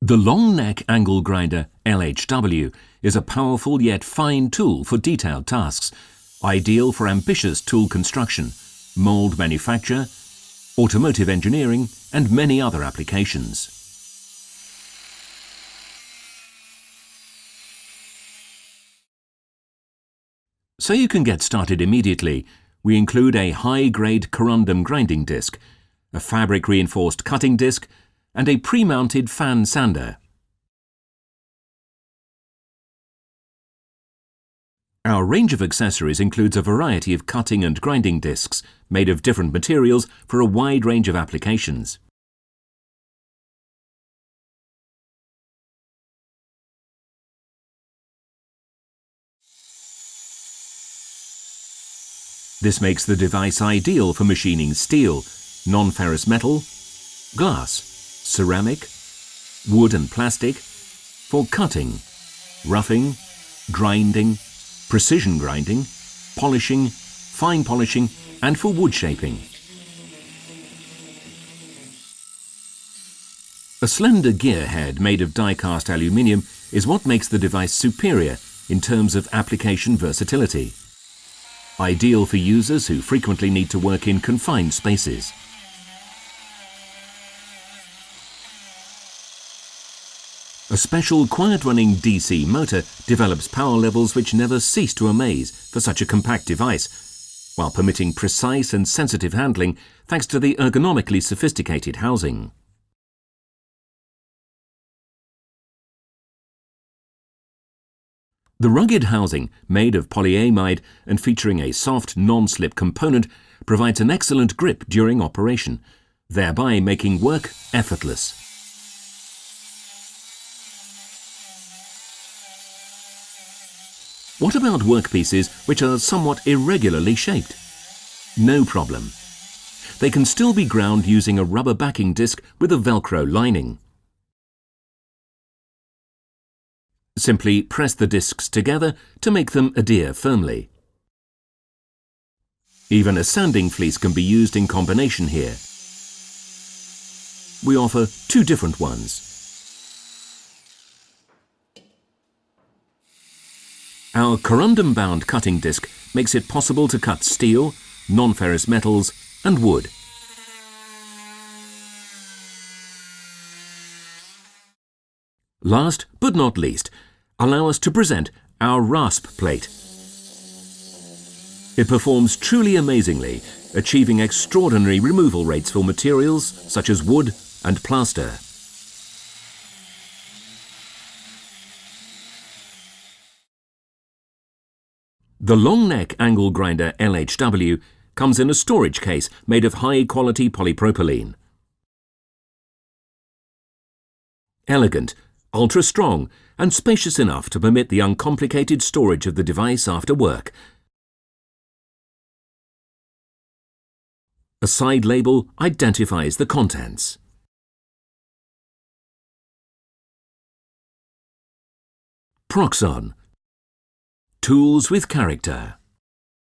The long neck angle grinder LHW is a powerful yet fine tool for detailed tasks, ideal for ambitious tool construction, mould manufacture, automotive engineering and many other applications. So you can get started immediately, we include a high-grade corundum grinding disc, a fabric-reinforced cutting disc and a pre-mounted fan sander. Our range of accessories includes a variety of cutting and grinding discs made of different materials for a wide range of applications. This makes the device ideal for machining steel, non-ferrous metal, glass, ceramic, wood and plastic, for cutting, roughing, grinding, precision grinding, polishing, fine polishing and for wood shaping. A slender gear head made of die-cast aluminium is what makes the device superior in terms of application versatility. Ideal for users who frequently need to work in confined spaces. A special quiet-running DC motor develops power levels which never cease to amaze for such a compact device, while permitting precise and sensitive handling thanks to the ergonomically sophisticated housing. The rugged housing, made of polyamide and featuring a soft, non-slip component, provides an excellent grip during operation, thereby making work effortless. What about workpieces which are somewhat irregularly shaped? No problem. They can still be ground using a rubber backing disc with a Velcro lining. Simply press the discs together to make them adhere firmly. Even a sanding fleece can be used in combination here. We offer two different ones. Our corundum-bound cutting disc makes it possible to cut steel, non-ferrous metals and wood. Last but not least, allow us to present our rasp plate. It performs truly amazingly, achieving extraordinary removal rates for materials such as wood and plaster. The long neck angle grinder LHW comes in a storage case made of high-quality polypropylene. Elegant, ultra-strong and spacious enough to permit the uncomplicated storage of the device after work. A side label identifies the contents. Proxxon. Tools with character.